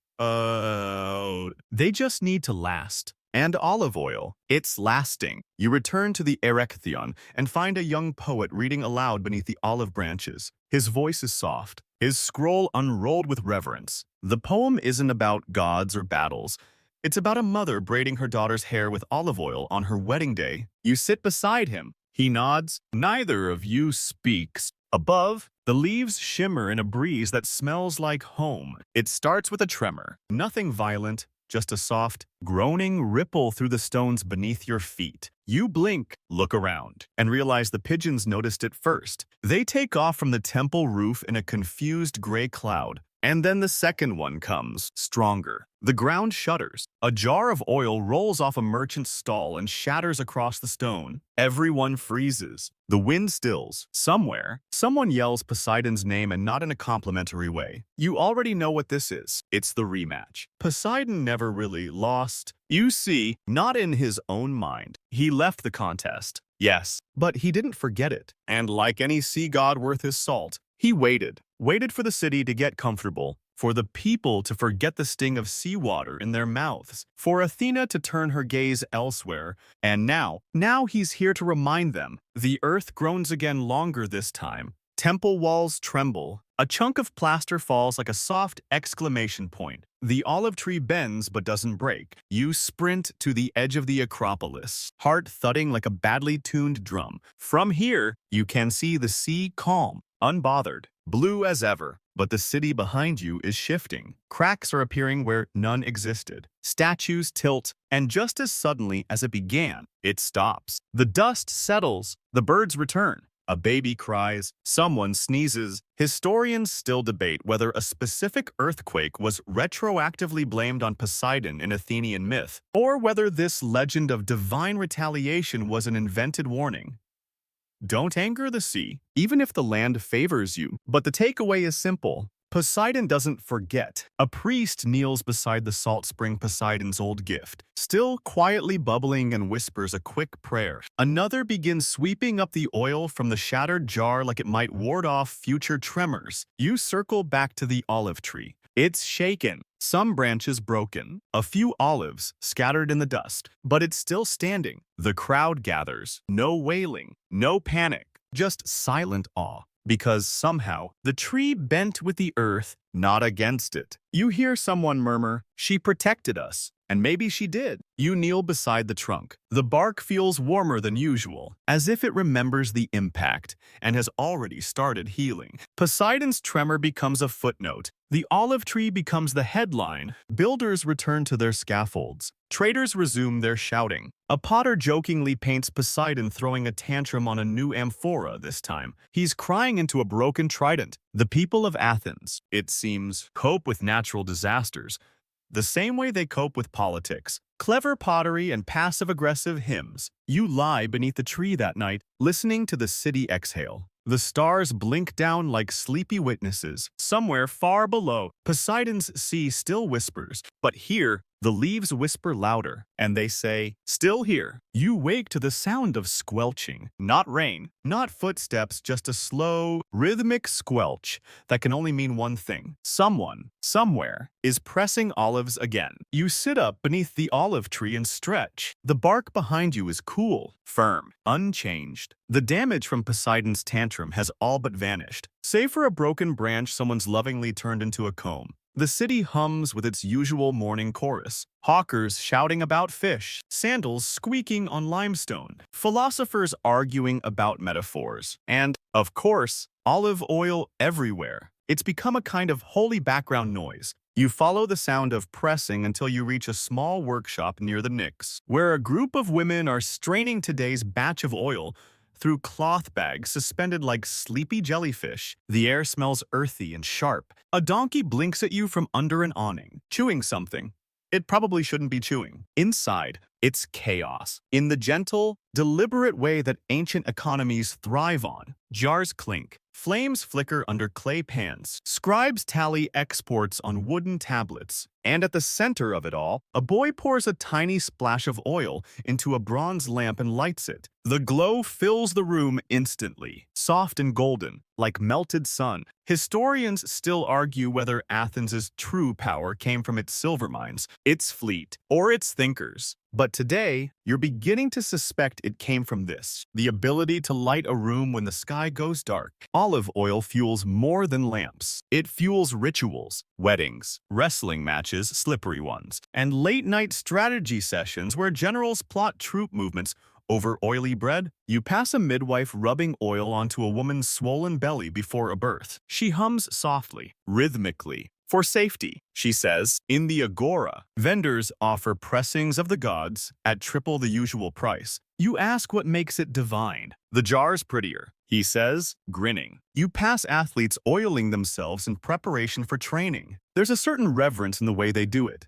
They just need to last. And olive oil, it's lasting. You return to the Erechtheion and find a young poet reading aloud beneath the olive branches. His voice is soft, his scroll unrolled with reverence. The poem isn't about gods or battles. It's about a mother braiding her daughter's hair with olive oil on her wedding day. You sit beside him. He nods. Neither of you speaks. Above, the leaves shimmer in a breeze that smells like home. It starts with a tremor. Nothing violent, just a soft, groaning ripple through the stones beneath your feet. You blink, look around, and realize the pigeons noticed it first. They take off from the temple roof in a confused gray cloud, And then the second one comes, stronger. The ground shudders. A jar of oil rolls off a merchant's stall and shatters across the stone. Everyone freezes. The wind stills. Somewhere, someone yells Poseidon's name, and not in a complimentary way. You already know what this is. It's the rematch. Poseidon never really lost. You see, not in his own mind. He left the contest. Yes, but he didn't forget it. And like any sea god worth his salt, he waited for the city to get comfortable, for the people to forget the sting of seawater in their mouths, for Athena to turn her gaze elsewhere, and now he's here to remind them. The earth groans again, longer this time. Temple walls tremble. A chunk of plaster falls like a soft exclamation point. The olive tree bends but doesn't break. You sprint to the edge of the Acropolis, heart thudding like a badly tuned drum. From here, you can see the sea calm, unbothered, blue as ever. But the city behind you is shifting. Cracks are appearing where none existed. Statues tilt, and just as suddenly as it began, it stops. The dust settles. The birds return. A baby cries, someone sneezes. Historians still debate whether a specific earthquake was retroactively blamed on Poseidon in Athenian myth, or whether this legend of divine retaliation was an invented warning. Don't anger the sea, even if the land favors you. But the takeaway is simple. Poseidon doesn't forget. A priest kneels beside the salt spring, Poseidon's old gift, still quietly bubbling, and whispers a quick prayer. Another begins sweeping up the oil from the shattered jar like it might ward off future tremors. You circle back to the olive tree. It's shaken, some branches broken, a few olives scattered in the dust, but it's still standing. The crowd gathers. No wailing, no panic, just silent awe. Because somehow, the tree bent with the earth, not against it. You hear someone murmur, "She protected us." And maybe she did. You kneel beside the trunk. The bark feels warmer than usual, as if it remembers the impact and has already started healing. Poseidon's tremor becomes a footnote. The olive tree becomes the headline. Builders return to their scaffolds. Traders resume their shouting. A potter jokingly paints Poseidon throwing a tantrum on a new amphora this time. He's crying into a broken trident. The people of Athens, it seems, cope with natural disasters the same way they cope with politics. Clever pottery and passive-aggressive hymns. You lie beneath the tree that night, listening to the city exhale. The stars blink down like sleepy witnesses. Somewhere far below, Poseidon's sea still whispers. But here, the leaves whisper louder, and they say, "Still here." You wake to the sound of squelching. Not rain, not footsteps, just a slow, rhythmic squelch that can only mean one thing. Someone, somewhere, is pressing olives again. You sit up beneath the olive tree and stretch. The bark behind you is cool, firm, unchanged. The damage from Poseidon's tantrum has all but vanished, save for a broken branch someone's lovingly turned into a comb. The city hums with its usual morning chorus. Hawkers shouting about fish, sandals squeaking on limestone, philosophers arguing about metaphors, and, of course, olive oil everywhere. It's become a kind of holy background noise. You follow the sound of pressing until you reach a small workshop near the Knicks, where a group of women are straining today's batch of oil through cloth bags suspended like sleepy jellyfish. The air smells earthy and sharp. A donkey blinks at you from under an awning, chewing something it probably shouldn't be chewing. Inside, it's chaos. In the gentle, deliberate way that ancient economies thrive on. Jars clink. Flames flicker under clay pans. Scribes tally exports on wooden tablets. And at the center of it all, a boy pours a tiny splash of oil into a bronze lamp and lights it. The glow fills the room instantly, soft and golden, like melted sun. Historians still argue whether Athens' true power came from its silver mines, its fleet, or its thinkers. But today, you're beginning to suspect it came from this: the ability to light a room when the sky goes dark. Olive oil fuels more than lamps. It fuels rituals, weddings, wrestling matches, slippery ones, and late-night strategy sessions where generals plot troop movements over oily bread. You pass a midwife rubbing oil onto a woman's swollen belly before a birth. She hums softly, rhythmically, For safety, she says, in the agora, vendors offer pressings of the gods at triple the usual price. You ask what makes it divine. The jar's prettier, he says, grinning. You pass athletes oiling themselves in preparation for training. There's a certain reverence in the way they do it.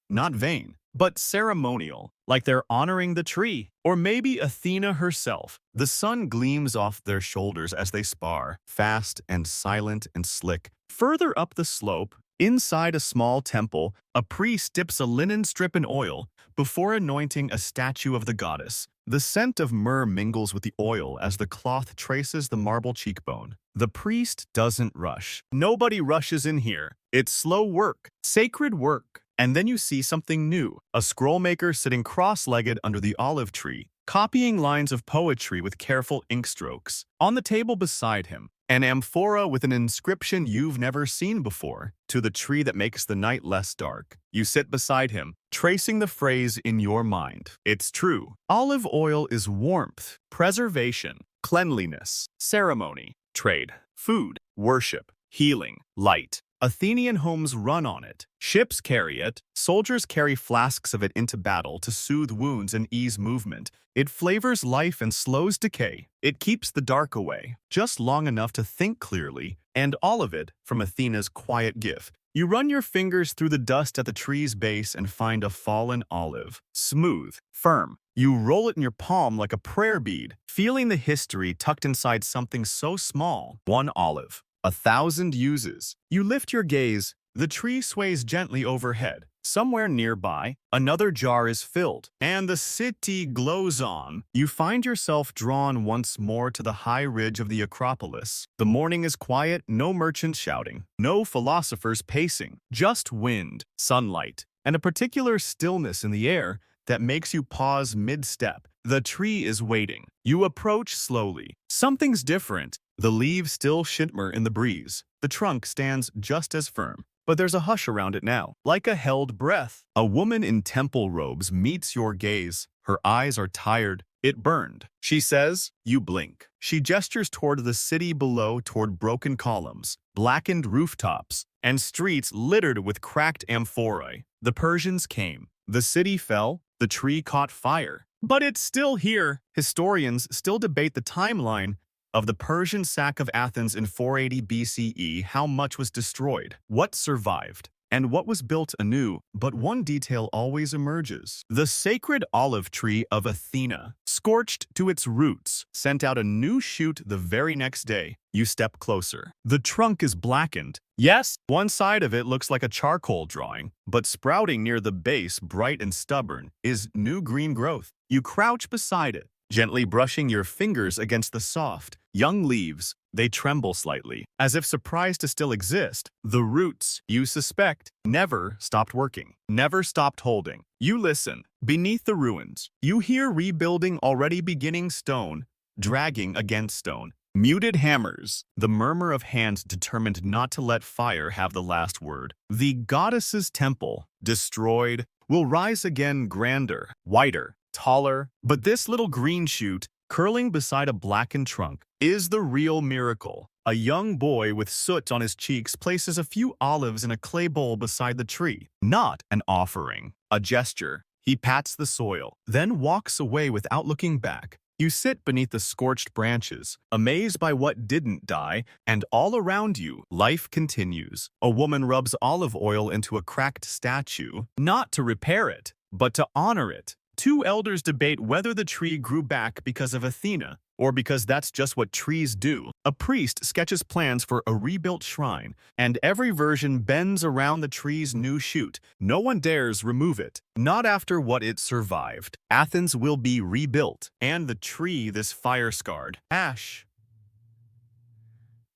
Not vain, but ceremonial, like they're honoring the tree. Or maybe Athena herself. The sun gleams off their shoulders as they spar, fast and silent and slick. Further up the slope, inside a small temple, a priest dips a linen strip in oil before anointing a statue of the goddess. The scent of myrrh mingles with the oil as the cloth traces the marble cheekbone. The priest doesn't rush. Nobody rushes in here. It's slow work, sacred work. And then you see something new, a scrollmaker sitting cross-legged under the olive tree, copying lines of poetry with careful ink strokes. On the table beside him, an amphora with an inscription you've never seen before, to the tree that makes the night less dark. You sit beside him, tracing the phrase in your mind. It's true. Olive oil is warmth, preservation, cleanliness, ceremony, trade, food, worship, healing, light. Athenian homes run on it. Ships carry it. Soldiers carry flasks of it into battle to soothe wounds and ease movement. It flavors life and slows decay. It keeps the dark away, just long enough to think clearly, and all of it from Athena's quiet gift. You run your fingers through the dust at the tree's base and find a fallen olive. Smooth, firm. You roll it in your palm like a prayer bead, feeling the history tucked inside something so small. One olive. 1,000 uses. You lift your gaze. The tree sways gently overhead. Somewhere nearby, another jar is filled, and the city glows on. You find yourself drawn once more to the high ridge of the Acropolis. The morning is quiet, no merchants shouting, no philosophers pacing, just wind, sunlight, and a particular stillness in the air that makes you pause mid-step. The tree is waiting. You approach slowly. Something's different. The leaves still shimmer in the breeze. The trunk stands just as firm, but there's a hush around it now, like a held breath. A woman in temple robes meets your gaze. Her eyes are tired. It burned. She says, you blink. She gestures toward the city below, toward broken columns, blackened rooftops, and streets littered with cracked amphorae. The Persians came. The city fell. The tree caught fire. But it's still here. Historians still debate the timeline of the Persian sack of Athens in 480 BCE. How much was destroyed, what survived, and what was built anew. But one detail always emerges. The sacred olive tree of Athena, scorched to its roots, sent out a new shoot the very next day. You step closer. The trunk is blackened. Yes, one side of it looks like a charcoal drawing, but sprouting near the base, bright and stubborn, is new green growth. You crouch beside it, gently brushing your fingers against the soft, young leaves. They tremble slightly, as if surprised to still exist. The roots, you suspect, never stopped working, never stopped holding. You listen. Beneath the ruins, you hear rebuilding already beginning, stone dragging against stone. Muted hammers, the murmur of hands determined not to let fire have the last word. The goddess's temple, destroyed, will rise again, grander, whiter, taller. But this little green shoot, curling beside a blackened trunk, is the real miracle. A young boy with soot on his cheeks places a few olives in a clay bowl beside the tree. Not an offering, a gesture. He pats the soil, then walks away without looking back. You sit beneath the scorched branches, amazed by what didn't die, and all around you, life continues. A woman rubs olive oil into a cracked statue, not to repair it, but to honor it. Two elders debate whether the tree grew back because of Athena, or because that's just what trees do. A priest sketches plans for a rebuilt shrine, and every version bends around the tree's new shoot. No one dares remove it, not after what it survived. Athens will be rebuilt, and the tree, this fire-scarred, ash,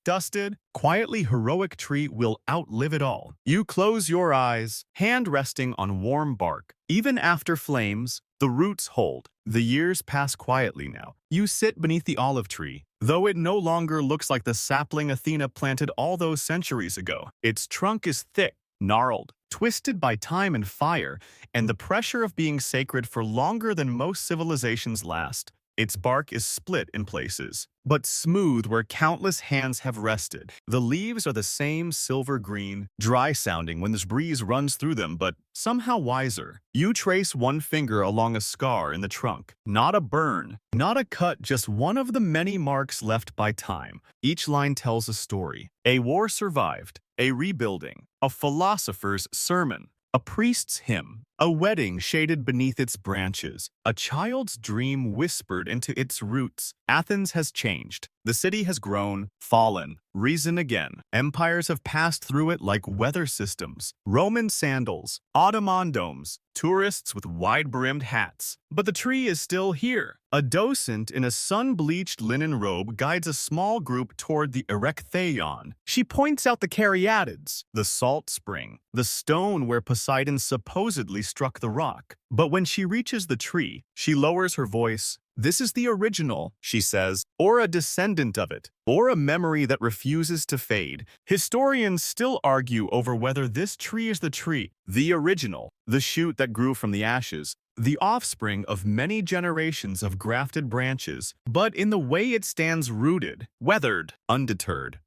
dusted, quietly heroic tree will outlive it all. You close your eyes, hand resting on warm bark. Even after flames, the roots hold. The years pass quietly now. You sit beneath the olive tree, though it no longer looks like the sapling Athena planted all those centuries ago. Its trunk is thick, gnarled, twisted by time and fire, and the pressure of being sacred for longer than most civilizations last. Its bark is split in places, but smooth where countless hands have rested. The leaves are the same silver green, dry-sounding when this breeze runs through them, but somehow wiser. You trace one finger along a scar in the trunk. Not a burn, not a cut, just one of the many marks left by time. Each line tells a story. A war survived, a rebuilding, a philosopher's sermon, a priest's hymn, a wedding shaded beneath its branches, a child's dream whispered into its roots. Athens has changed. The city has grown, fallen, risen again. Empires have passed through it like weather systems. Roman sandals, Ottoman domes, tourists with wide-brimmed hats. But the tree is still here. A docent in a sun-bleached linen robe guides a small group toward the Erechtheion. She points out the caryatids, the salt spring, the stone where Poseidon supposedly struck the rock. But when she reaches the tree, she lowers her voice. This is the original, she says, or a descendant of it, or a memory that refuses to fade. Historians still argue over whether this tree is the original, the shoot that grew from the ashes, the offspring of many generations of grafted branches, but in the way it stands rooted, weathered, undeterred.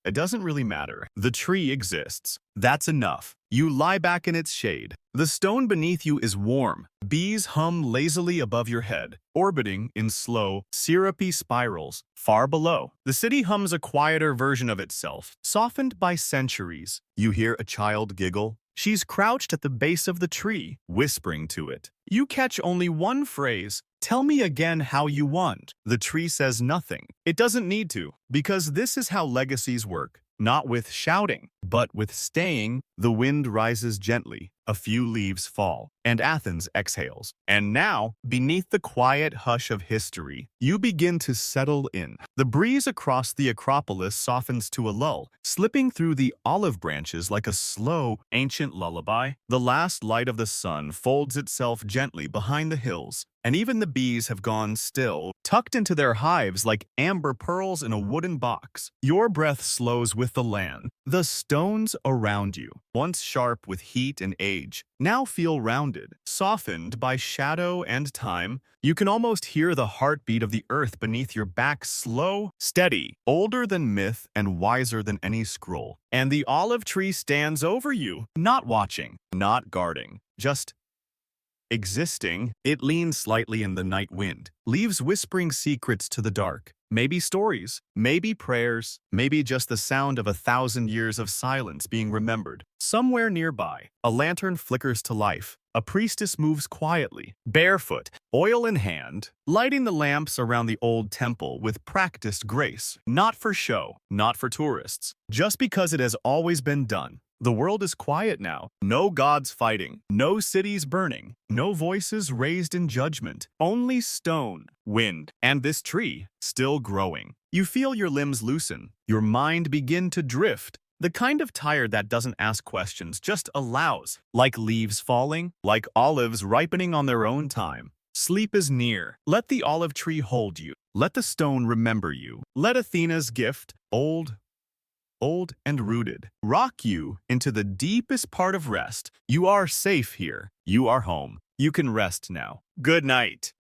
It doesn't really matter. The tree exists. That's enough. You lie back in its shade. The stone beneath you is warm. Bees hum lazily above your head, orbiting in slow, syrupy spirals far below. The city hums a quieter version of itself, softened by centuries. You hear a child giggle. She's crouched at the base of the tree, whispering to it. You catch only one phrase. Tell me again how you want. The tree says nothing. It doesn't need to, because this is how legacies work. Not with shouting, but with staying. The wind rises gently, a few leaves fall, and Athens exhales. And now, beneath the quiet hush of history, you begin to settle in. The breeze across the Acropolis softens to a lull, slipping through the olive branches like a slow, ancient lullaby. The last light of the sun folds itself gently behind the hills, and even the bees have gone still, tucked into their hives like amber pearls in a wooden box. Your breath slows with the land. The stones around you, once sharp with heat and age, now feel rounded, softened by shadow and time. You can almost hear the heartbeat of the earth beneath your back, slow, steady, older than myth and wiser than any scroll. And the olive tree stands over you, not watching, not guarding, just existing. It leans slightly in the night wind, leaves whispering secrets to the dark. Maybe stories, maybe prayers, maybe just the sound of 1,000 years of silence being remembered. Somewhere nearby, a lantern flickers to life. A priestess moves quietly, barefoot, oil in hand, lighting the lamps around the old temple with practiced grace. Not for show, not for tourists, just because it has always been done. The world is quiet now. No gods fighting, no cities burning, no voices raised in judgment. Only stone, wind, and this tree still growing. You feel your limbs loosen, your mind begin to drift. The kind of tired that doesn't ask questions, just allows. Like leaves falling, like olives ripening on their own time. Sleep is near. Let the olive tree hold you. Let the stone remember you. Let Athena's gift, old and rooted, rock you into the deepest part of rest. You are safe here. You are home. You can rest now. Good night.